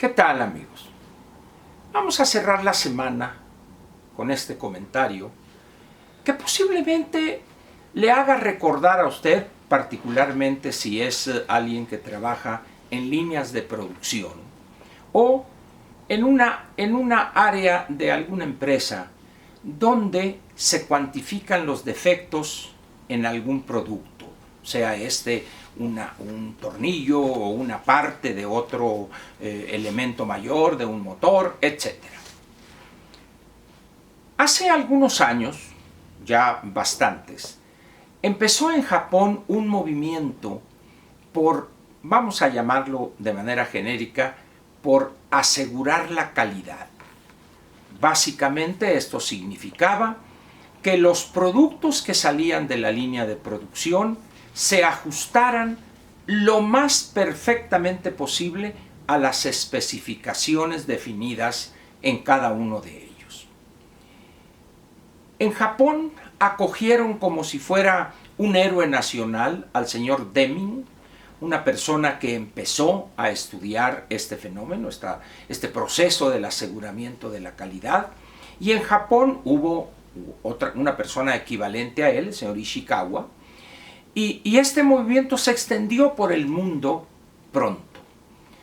¿Qué tal, amigos? Vamos a cerrar la semana con este comentario que posiblemente le haga recordar a usted, particularmente si es alguien que trabaja en líneas de producción o en una área de alguna empresa donde se cuantifican los defectos en algún producto, sea un tornillo o una parte de otro elemento mayor, de un motor, etc. Hace algunos años, ya bastantes, empezó en Japón un movimiento por, vamos a llamarlo de manera genérica, por asegurar la calidad. Básicamente esto significaba que los productos que salían de la línea de producción se ajustaran lo más perfectamente posible a las especificaciones definidas en cada uno de ellos. En Japón acogieron como si fuera un héroe nacional al señor Deming, una persona que empezó a estudiar este fenómeno, este proceso del aseguramiento de la calidad, y en Japón hubo una persona equivalente a él, el señor Ishikawa, y este movimiento se extendió por el mundo pronto.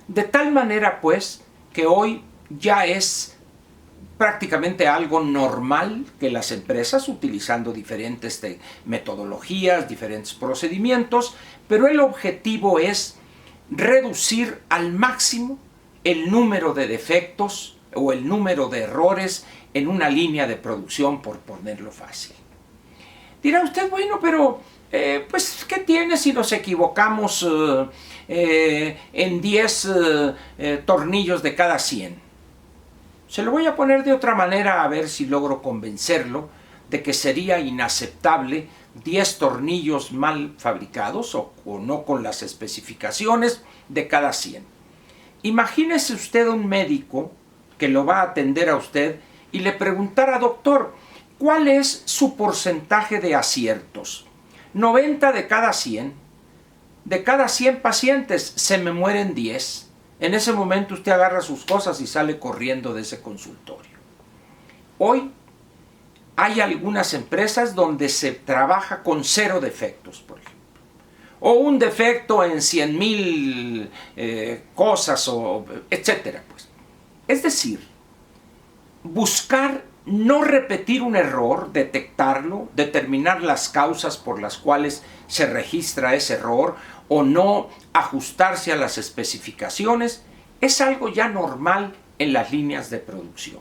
De tal manera, pues, que hoy ya es prácticamente algo normal que las empresas, utilizando diferentes metodologías, diferentes procedimientos, pero el objetivo es reducir al máximo el número de defectos o el número de errores en una línea de producción, por ponerlo fácil. Dirá usted, bueno, pero pues, ¿qué tiene si nos equivocamos en 10 tornillos de cada 100? Se lo voy a poner de otra manera a ver si logro convencerlo de que sería inaceptable 10 tornillos mal fabricados o no con las especificaciones de cada 100. Imagínese usted un médico que lo va a atender a usted y le preguntara, doctor, ¿cuál es su porcentaje de aciertos? 90 de cada 100. De cada 100 pacientes se me mueren 10. En ese momento usted agarra sus cosas y sale corriendo de ese consultorio. Hoy hay algunas empresas donde se trabaja con 0 defectos, por ejemplo. O un defecto en 100,000 cosas, etcétera, pues. Es decir, buscar no repetir un error, detectarlo, determinar las causas por las cuales se registra ese error o no ajustarse a las especificaciones, es algo ya normal en las líneas de producción.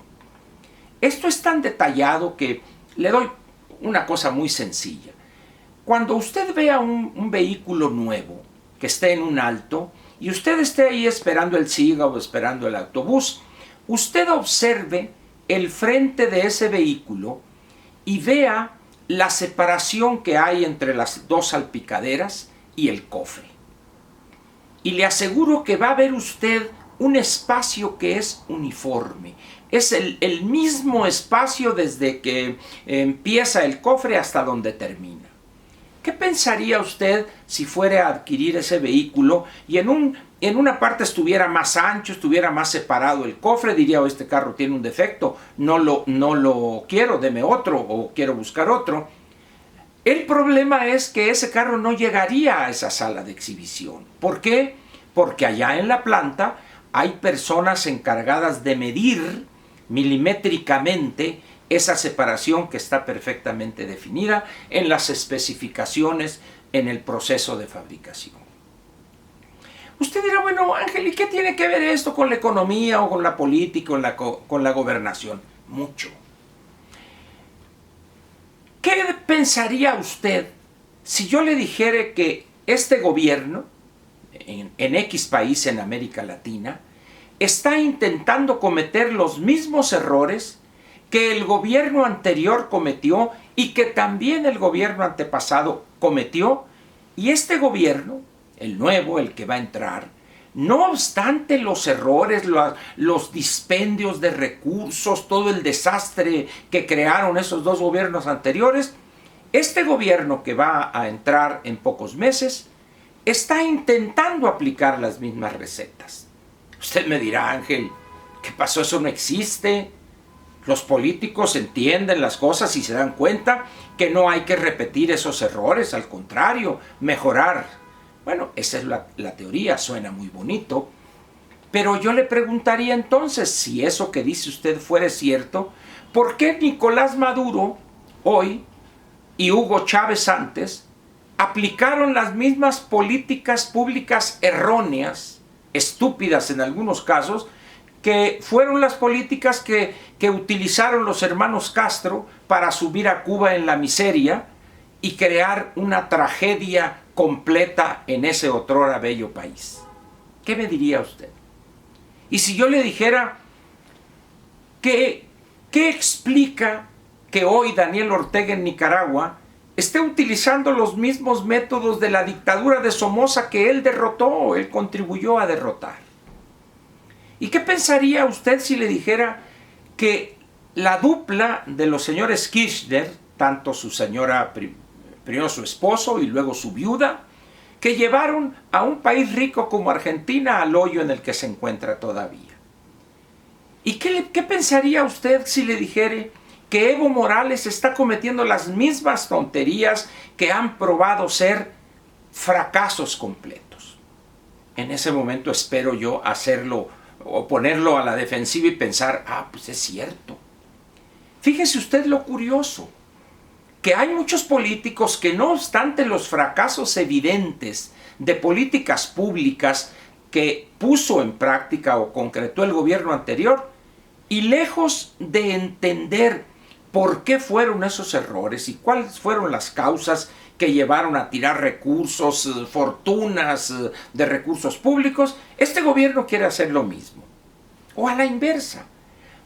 Esto es tan detallado que le doy una cosa muy sencilla. Cuando usted vea un vehículo nuevo que esté en un alto y usted esté ahí esperando el SIGA o esperando el autobús, usted observe el frente de ese vehículo y vea la separación que hay entre las dos salpicaderas y el cofre. Y le aseguro que va a ver usted un espacio que es uniforme. Es el mismo espacio desde que empieza el cofre hasta donde termina. ¿Qué pensaría usted si fuera a adquirir ese vehículo y en una parte estuviera más ancho, estuviera más separado el cofre? Diría, este carro tiene un defecto, no lo quiero, deme otro o quiero buscar otro. El problema es que ese carro no llegaría a esa sala de exhibición. ¿Por qué? Porque allá en la planta hay personas encargadas de medir milimétricamente esa separación que está perfectamente definida en las especificaciones en el proceso de fabricación. Usted dirá, bueno, Ángel, ¿y qué tiene que ver esto con la economía o con la política o con la gobernación? Mucho. ¿Qué pensaría usted si yo le dijera que este gobierno, en X país en América Latina, está intentando cometer los mismos errores que el gobierno anterior cometió y que también el gobierno antepasado cometió? Y este gobierno, el nuevo, el que va a entrar, no obstante los errores, los dispendios de recursos, todo el desastre que crearon esos dos gobiernos anteriores, este gobierno que va a entrar en pocos meses está intentando aplicar las mismas recetas. Usted me dirá, Ángel, ¿qué pasó? Eso no existe. Los políticos entienden las cosas y se dan cuenta que no hay que repetir esos errores, al contrario, mejorar. Bueno, esa es la teoría, suena muy bonito. Pero yo le preguntaría entonces, si eso que dice usted fuera cierto, ¿por qué Nicolás Maduro hoy y Hugo Chávez antes aplicaron las mismas políticas públicas erróneas, estúpidas en algunos casos, que fueron las políticas que utilizaron los hermanos Castro para subir a Cuba en la miseria y crear una tragedia completa en ese otrora bello país? ¿Qué me diría usted? Y si yo le dijera ¿qué explica que hoy Daniel Ortega en Nicaragua esté utilizando los mismos métodos de la dictadura de Somoza que él derrotó, él contribuyó a derrotar? ¿Y qué pensaría usted si le dijera que la dupla de los señores Kirchner, tanto su señora, primero su esposo y luego su viuda, que llevaron a un país rico como Argentina al hoyo en el que se encuentra todavía? ¿Y qué pensaría usted si le dijere que Evo Morales está cometiendo las mismas tonterías que han probado ser fracasos completos? En ese momento espero yo hacerlo o ponerlo a la defensiva y pensar, pues es cierto. Fíjese usted lo curioso, que hay muchos políticos que no obstante los fracasos evidentes de políticas públicas que puso en práctica o concretó el gobierno anterior, y lejos de entender por qué fueron esos errores y cuáles fueron las causas que llevaron a tirar recursos, fortunas de recursos públicos, este gobierno quiere hacer lo mismo. O a la inversa,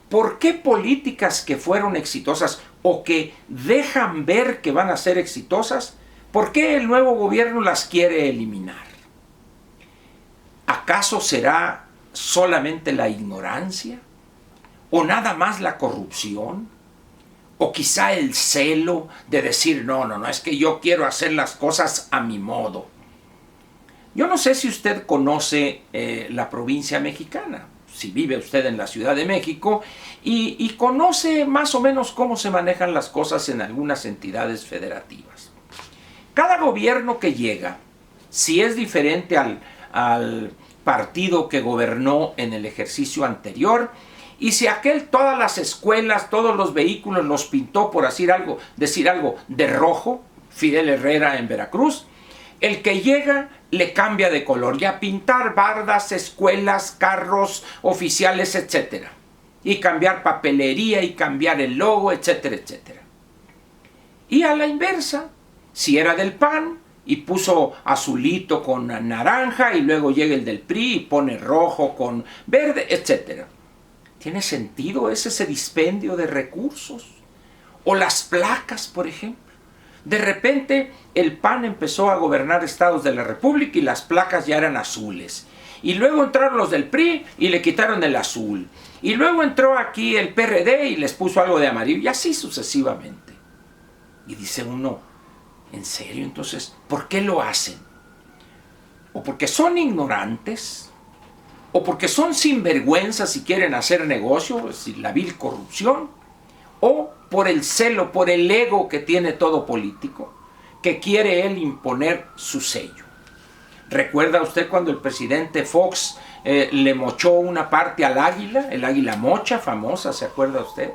¿por qué políticas que fueron exitosas o que dejan ver que van a ser exitosas, por qué el nuevo gobierno las quiere eliminar? ¿Acaso será solamente la ignorancia? ¿O nada más la corrupción? ¿O quizá el celo de decir, no, es que yo quiero hacer las cosas a mi modo? Yo no sé si usted conoce la provincia mexicana, si vive usted en la Ciudad de México, y conoce más o menos cómo se manejan las cosas en algunas entidades federativas. Cada gobierno que llega, si es diferente al partido que gobernó en el ejercicio anterior, y si aquel todas las escuelas, todos los vehículos los pintó, por decir algo de rojo, Fidel Herrera en Veracruz, el que llega le cambia de color, ya pintar bardas, escuelas, carros, oficiales, etc. Y cambiar papelería y cambiar el logo, etcétera, etcétera. Y a la inversa, si era del PAN y puso azulito con naranja y luego llega el del PRI y pone rojo con verde, etcétera. ¿Tiene sentido ese dispendio de recursos? O las placas, por ejemplo. De repente el PAN empezó a gobernar estados de la República y las placas ya eran azules. Y luego entraron los del PRI y le quitaron el azul. Y luego entró aquí el PRD y les puso algo de amarillo. Y así sucesivamente. Y dice uno, ¿en serio? Entonces, ¿por qué lo hacen? ¿O porque son ignorantes? ¿O porque son sinvergüenzas y quieren hacer negocio, es decir, la vil corrupción? ¿O por el celo, por el ego que tiene todo político, que quiere él imponer su sello? ¿Recuerda usted cuando el presidente Fox le mochó una parte al águila, el águila mocha famosa, ¿se acuerda usted?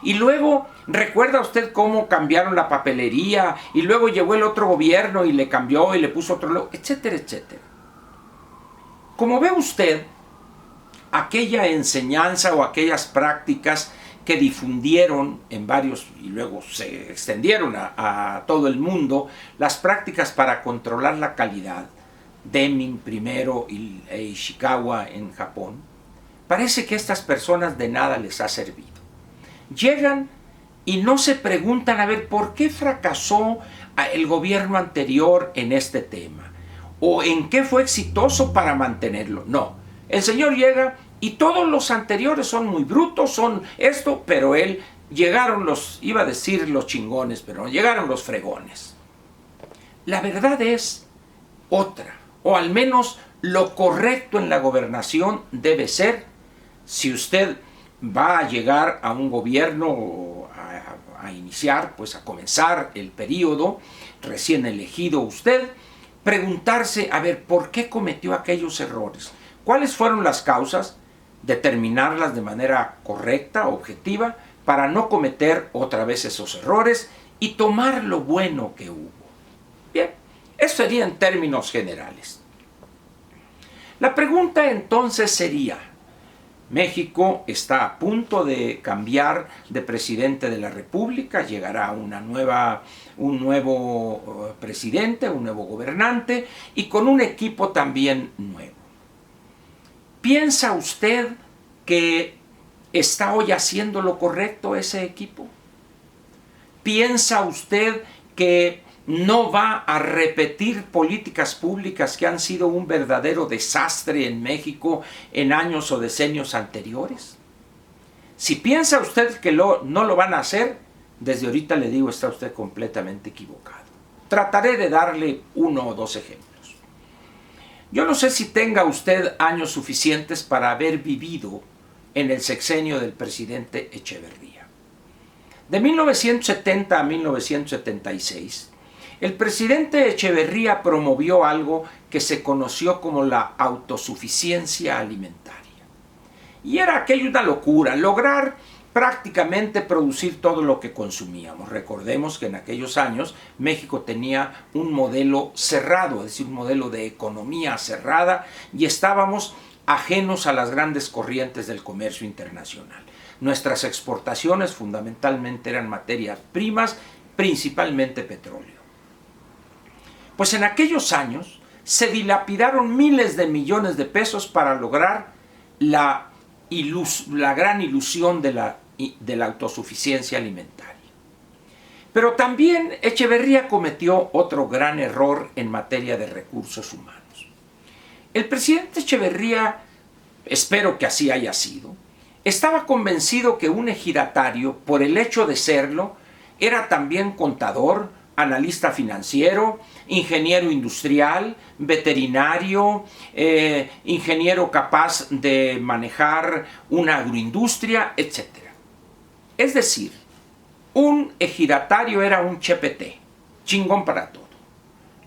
Y luego, ¿recuerda usted cómo cambiaron la papelería? Y luego llegó el otro gobierno y le cambió y le puso otro logo, etcétera, etcétera. Como ve usted, aquella enseñanza o aquellas prácticas que difundieron en varios y luego se extendieron a todo el mundo, las prácticas para controlar la calidad, Deming primero y Ishikawa en Japón, parece que a estas personas de nada les ha servido. Llegan y no se preguntan a ver por qué fracasó el gobierno anterior en este tema o en qué fue exitoso para mantenerlo. No, el señor llega y todos los anteriores son muy brutos, son esto, pero llegaron iba a decir los chingones, pero no, llegaron los fregones. La verdad es otra, o al menos lo correcto en la gobernación debe ser, si usted va a llegar a un gobierno, a iniciar, pues a comenzar el periodo, recién elegido usted, preguntarse, a ver, ¿por qué cometió aquellos errores? ¿Cuáles fueron las causas? Determinarlas de manera correcta, objetiva, para no cometer otra vez esos errores y tomar lo bueno que hubo. Bien, eso sería en términos generales. La pregunta entonces sería, México está a punto de cambiar de presidente de la República, llegará un nuevo presidente, un nuevo gobernante y con un equipo también nuevo. ¿Piensa usted que está hoy haciendo lo correcto ese equipo? ¿Piensa usted que no va a repetir políticas públicas que han sido un verdadero desastre en México en años o decenios anteriores? Si piensa usted que no lo van a hacer, desde ahorita le digo, está usted completamente equivocado. Trataré de darle 1 o 2 ejemplos. Yo no sé si tenga usted años suficientes para haber vivido en el sexenio del presidente Echeverría. De 1970 a 1976, el presidente Echeverría promovió algo que se conoció como la autosuficiencia alimentaria. Y era aquello una locura, lograr prácticamente producir todo lo que consumíamos. Recordemos que en aquellos años México tenía un modelo cerrado, es decir, un modelo de economía cerrada, y estábamos ajenos a las grandes corrientes del comercio internacional. Nuestras exportaciones fundamentalmente eran materias primas, principalmente petróleo. Pues en aquellos años se dilapidaron miles de millones de pesos para lograr la gran ilusión de la autosuficiencia alimentaria. Pero también Echeverría cometió otro gran error en materia de recursos humanos. El presidente Echeverría, espero que así haya sido, estaba convencido que un ejidatario, por el hecho de serlo, era también contador, analista financiero, ingeniero industrial, veterinario, ingeniero capaz de manejar una agroindustria, etc. Es decir, un ejidatario era un chepete, chingón para todo.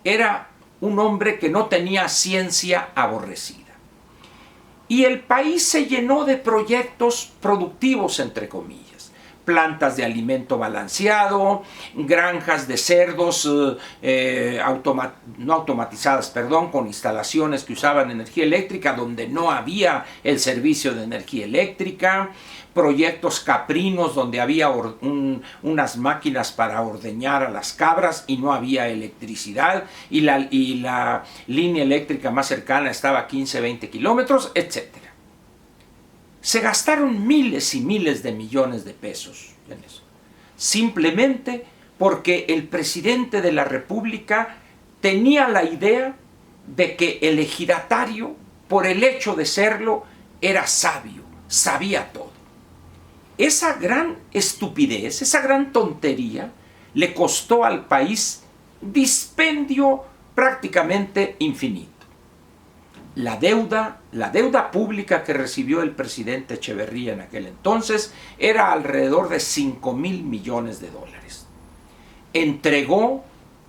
Era un hombre que no tenía ciencia, aborrecida. Y el país se llenó de proyectos productivos, entre comillas. Plantas de alimento balanceado, granjas de cerdos no automatizadas, con instalaciones que usaban energía eléctrica donde no había el servicio de energía eléctrica, proyectos caprinos donde había unas máquinas para ordeñar a las cabras y no había electricidad y la línea eléctrica más cercana estaba a 15-20 kilómetros, etc. Se gastaron miles y miles de millones de pesos en eso, simplemente porque el presidente de la República tenía la idea de que el ejidatario, por el hecho de serlo, era sabio, sabía todo. Esa gran estupidez, esa gran tontería, le costó al país dispendio prácticamente infinito. La deuda pública que recibió el presidente Echeverría en aquel entonces era alrededor de 5,000 millones de dólares. Entregó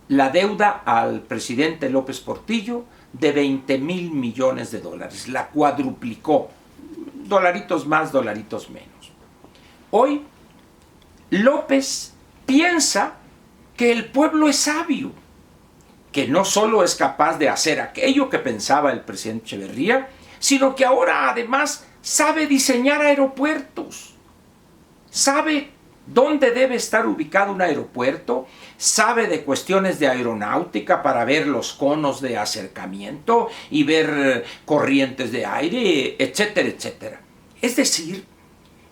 la deuda al presidente López Portillo de 20,000 millones de dólares. La cuadruplicó. Dolaritos más, dolaritos menos. Hoy, López piensa que el pueblo es sabio, que no solo es capaz de hacer aquello que pensaba el presidente Echeverría, sino que ahora además sabe diseñar aeropuertos, sabe dónde debe estar ubicado un aeropuerto, sabe de cuestiones de aeronáutica para ver los conos de acercamiento y ver corrientes de aire, etcétera, etcétera. Es decir,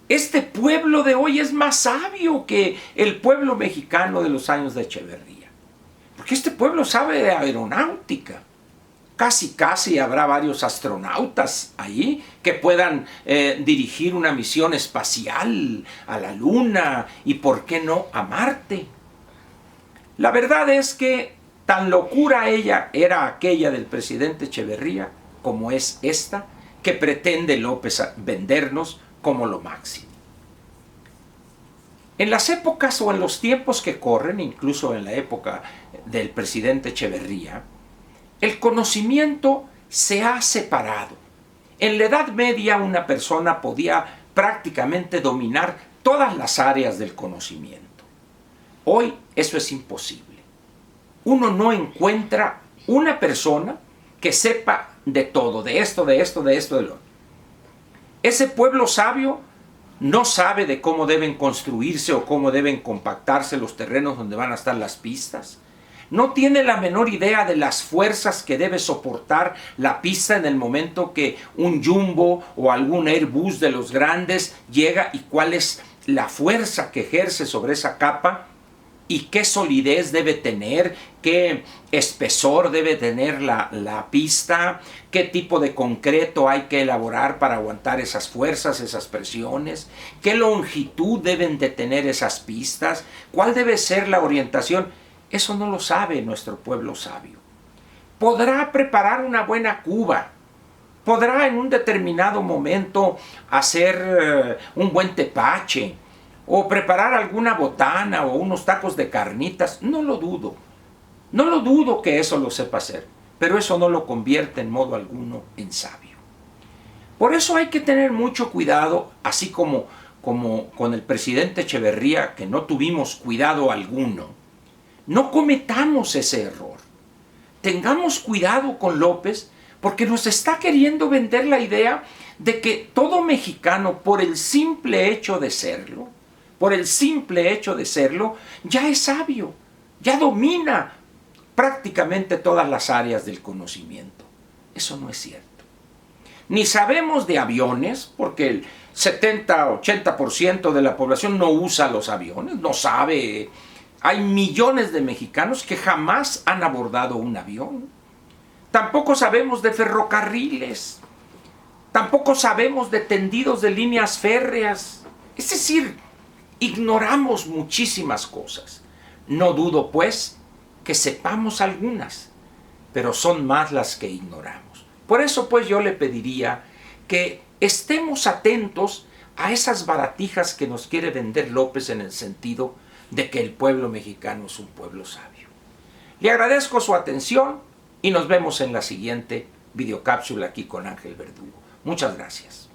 este pueblo de hoy es más sabio que el pueblo mexicano de los años de Echeverría. Porque este pueblo sabe de aeronáutica. Casi habrá varios astronautas ahí que puedan dirigir una misión espacial a la Luna y, ¿por qué no, a Marte? La verdad es que tan locura era aquella del presidente Echeverría como es esta que pretende López vendernos como lo máximo. En las épocas o en los tiempos que corren, incluso en la época del presidente Echeverría, el conocimiento se ha separado. En la Edad Media una persona podía prácticamente dominar todas las áreas del conocimiento. Hoy eso es imposible. Uno no encuentra una persona que sepa de todo, de esto, de esto, de esto, de lo otro. Ese pueblo sabio no sabe de cómo deben construirse o cómo deben compactarse los terrenos donde van a estar las pistas. No tiene la menor idea de las fuerzas que debe soportar la pista en el momento que un Jumbo o algún Airbus de los grandes llega, y cuál es la fuerza que ejerce sobre esa capa y qué solidez debe tener, qué espesor debe tener la pista, qué tipo de concreto hay que elaborar para aguantar esas fuerzas, esas presiones, qué longitud deben de tener esas pistas, cuál debe ser la orientación. Eso no lo sabe nuestro pueblo sabio. Podrá preparar una buena cuba, podrá en un determinado momento hacer un buen tepache, o preparar alguna botana o unos tacos de carnitas. No lo dudo. No lo dudo que eso lo sepa hacer, pero eso no lo convierte en modo alguno en sabio. Por eso hay que tener mucho cuidado, así como con el presidente Echeverría, que no tuvimos cuidado alguno. No cometamos ese error. Tengamos cuidado con López, porque nos está queriendo vender la idea de que todo mexicano, por el simple hecho de serlo, ya es sabio, ya domina prácticamente todas las áreas del conocimiento. Eso no es cierto. Ni sabemos de aviones, porque el 70-80% de la población no usa los aviones, no sabe. Hay millones de mexicanos que jamás han abordado un avión. Tampoco sabemos de ferrocarriles, tampoco sabemos de tendidos de líneas férreas. Es decir, ignoramos muchísimas cosas. No dudo, pues, que sepamos algunas, pero son más las que ignoramos. Por eso, pues, yo le pediría que estemos atentos a esas baratijas que nos quiere vender López, en el sentido de que el pueblo mexicano es un pueblo sabio. Le agradezco su atención y nos vemos en la siguiente videocápsula aquí con Ángel Verdugo. Muchas gracias.